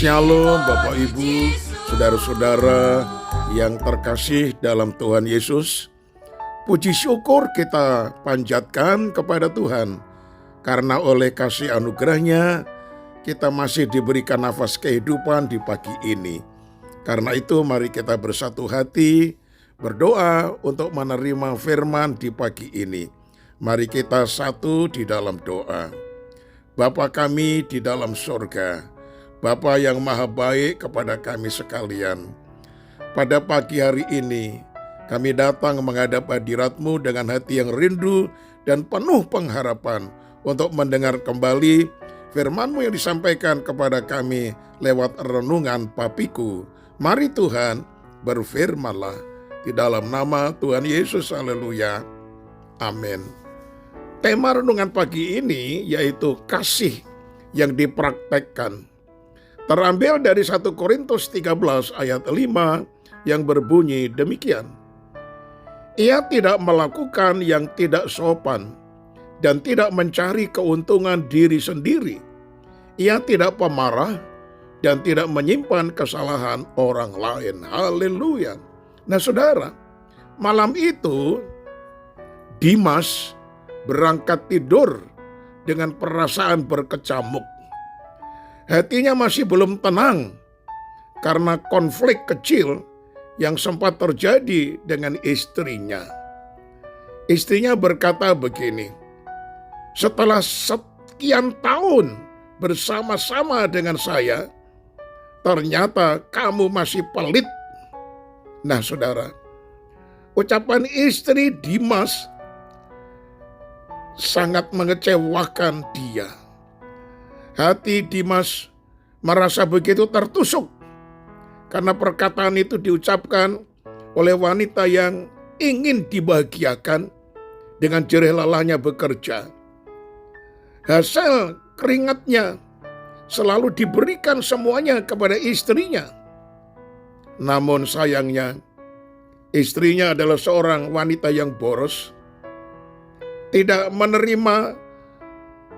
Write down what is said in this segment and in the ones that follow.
Shalom Bapak Ibu, saudara-saudara yang terkasih dalam Tuhan Yesus. Puji syukur kita panjatkan kepada Tuhan, karena oleh kasih anugerahnya kita masih diberikan nafas kehidupan di pagi ini. Karena itu mari kita bersatu hati berdoa untuk menerima firman di pagi ini. Mari kita satu di dalam doa. Bapa kami di dalam sorga, Bapa yang maha baik kepada kami sekalian, pada pagi hari ini kami datang menghadap hadirat-Mu dengan hati yang rindu dan penuh pengharapan untuk mendengar kembali firman-Mu yang disampaikan kepada kami lewat renungan papiku. Mari Tuhan, berfirmanlah di dalam nama Tuhan Yesus, haleluya, amin. Tema renungan pagi ini yaitu kasih yang dipraktekkan. Terambil dari 1 Korintus 13 ayat 5 yang berbunyi demikian. Ia tidak melakukan yang tidak sopan dan tidak mencari keuntungan diri sendiri. Ia tidak pemarah dan tidak menyimpan kesalahan orang lain. Haleluya. Nah saudara, malam itu Dimas berangkat tidur dengan perasaan berkecamuk. Hatinya masih belum tenang karena konflik kecil yang sempat terjadi dengan istrinya. Istrinya berkata begini, "Setelah sekian tahun bersama-sama dengan saya, ternyata kamu masih pelit." Nah saudara, ucapan istri Dimas sangat mengecewakan dia. Hati Dimas merasa begitu tertusuk karena perkataan itu diucapkan oleh wanita yang ingin dibahagiakan dengan jerih lelahnya bekerja. Hasil keringatnya selalu diberikan semuanya kepada istrinya. Namun sayangnya, istrinya adalah seorang wanita yang boros, tidak menerima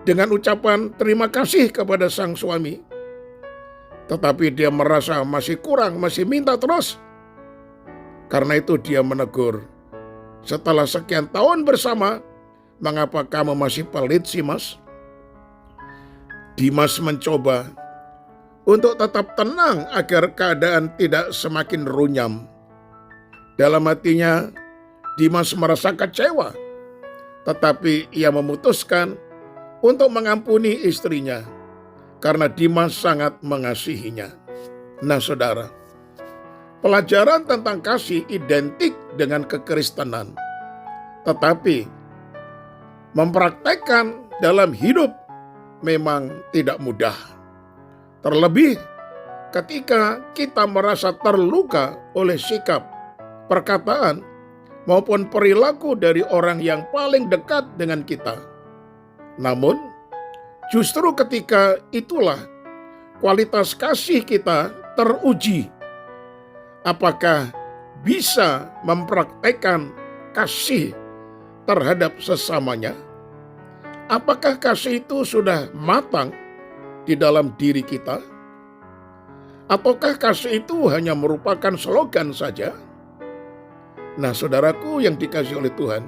dengan ucapan terima kasih kepada sang suami. Tetapi dia merasa masih kurang, masih minta terus. Karena itu dia menegur, "Setelah sekian tahun bersama, mengapa kamu masih pelit sih, Mas?" Dimas mencoba untuk tetap tenang agar keadaan tidak semakin runyam. Dalam hatinya, Dimas merasa kecewa. Tetapi ia memutuskan untuk mengampuni istrinya karena Dimas sangat mengasihinya. Nah saudara, pelajaran tentang kasih identik dengan kekristenan. Tetapi mempraktekkan dalam hidup memang tidak mudah. Terlebih ketika kita merasa terluka oleh sikap, perkataan, maupun perilaku dari orang yang paling dekat dengan kita. Namun, justru ketika itulah kualitas kasih kita teruji. Apakah bisa mempraktekkan kasih terhadap sesamanya? Apakah kasih itu sudah matang di dalam diri kita? Ataukah kasih itu hanya merupakan slogan saja? Nah saudaraku yang dikasihi oleh Tuhan,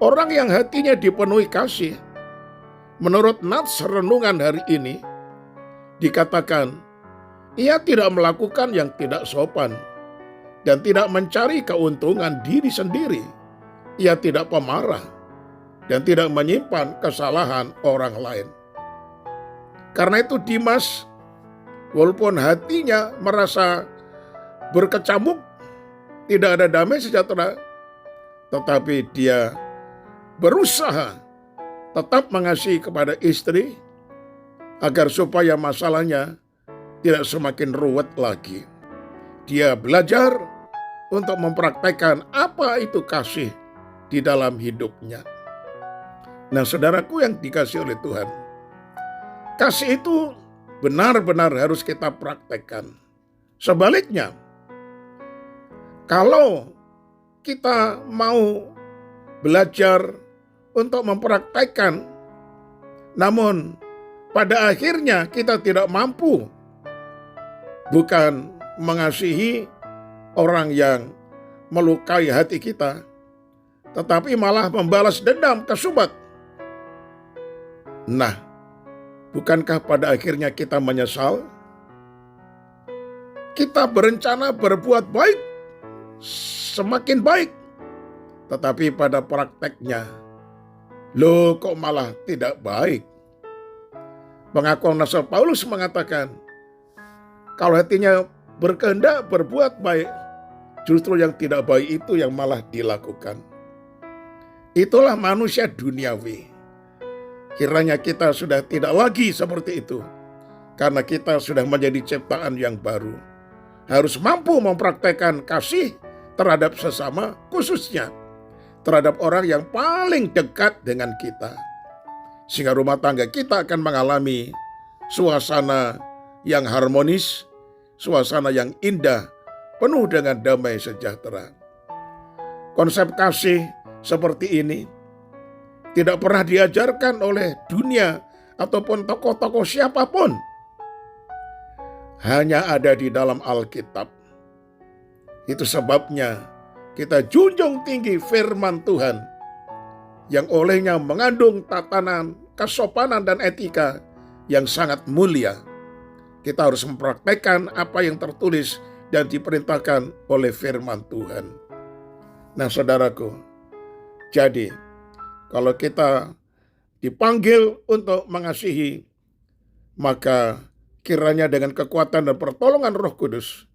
orang yang hatinya dipenuhi kasih, menurut nats renungan hari ini, dikatakan, ia tidak melakukan yang tidak sopan dan tidak mencari keuntungan diri sendiri. Ia tidak pemarah dan tidak menyimpan kesalahan orang lain. Karena itu Dimas, walaupun hatinya merasa berkecamuk, tidak ada damai sejahtera, tetapi dia berusaha tetap mengasihi kepada istri agar supaya masalahnya tidak semakin ruwet lagi. Dia belajar untuk mempraktekkan apa itu kasih di dalam hidupnya. Nah saudaraku yang dikasihi oleh Tuhan, kasih itu benar-benar harus kita praktekkan. Sebaliknya, kalau kita mau belajar untuk mempraktekkan, namun pada akhirnya kita tidak mampu bukan mengasihi orang yang melukai hati kita, tetapi malah membalas dendam kesubat. Nah, bukankah pada akhirnya kita menyesal? Kita berencana berbuat baik, semakin baik, tetapi pada prakteknya, loh kok malah tidak baik. Pengakuan Rasul Paulus mengatakan, kalau hatinya berkehendak berbuat baik, justru yang tidak baik itu yang malah dilakukan. Itulah manusia duniawi. Kiranya kita sudah tidak lagi seperti itu, karena kita sudah menjadi ciptaan yang baru. Harus mampu mempraktekkan kasih terhadap sesama, khususnya terhadap orang yang paling dekat dengan kita. Sehingga rumah tangga kita akan mengalami suasana yang harmonis, suasana yang indah, penuh dengan damai sejahtera. Konsep kasih seperti ini tidak pernah diajarkan oleh dunia ataupun tokoh-tokoh siapapun. Hanya ada di dalam Alkitab. Itu sebabnya kita junjung tinggi firman Tuhan yang olehnya mengandung tatanan, kesopanan, dan etika yang sangat mulia. Kita harus mempraktekkan apa yang tertulis dan diperintahkan oleh firman Tuhan. Nah, saudaraku, jadi kalau kita dipanggil untuk mengasihi, maka kiranya dengan kekuatan dan pertolongan Roh Kudus,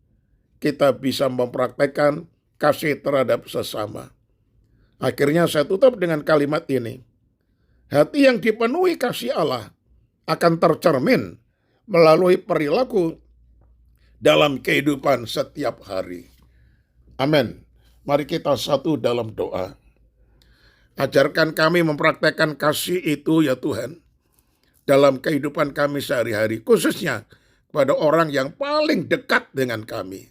kita bisa mempraktekkan kasih terhadap sesama. Akhirnya saya tutup dengan kalimat ini. Hati yang dipenuhi kasih Allah akan tercermin melalui perilaku dalam kehidupan setiap hari. Amin. Mari kita satu dalam doa. Ajarkan kami mempraktekkan kasih itu ya Tuhan, dalam kehidupan kami sehari-hari, khususnya kepada orang yang paling dekat dengan kami.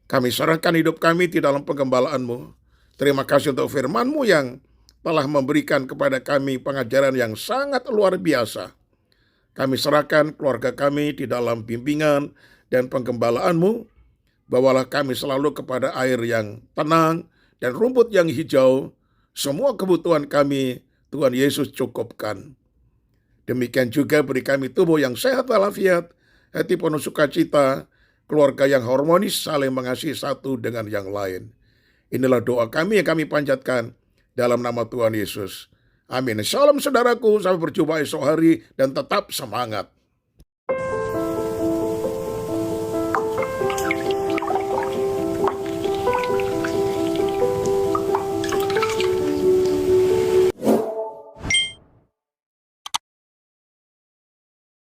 Kami serahkan hidup kami di dalam penggembalaan-Mu. Terima kasih untuk firman-Mu yang telah memberikan kepada kami pengajaran yang sangat luar biasa. Kami serahkan keluarga kami di dalam bimbingan dan penggembalaan-Mu. Bawalah kami selalu kepada air yang tenang dan rumput yang hijau. Semua kebutuhan kami Tuhan Yesus cukupkan. Demikian juga beri kami tubuh yang sehat walafiat, hati penuh sukacita, keluarga yang harmonis, saling mengasihi satu dengan yang lain. Inilah doa kami yang kami panjatkan dalam nama Tuhan Yesus. Amin. Salam saudaraku, sampai berjumpa esok hari dan tetap semangat.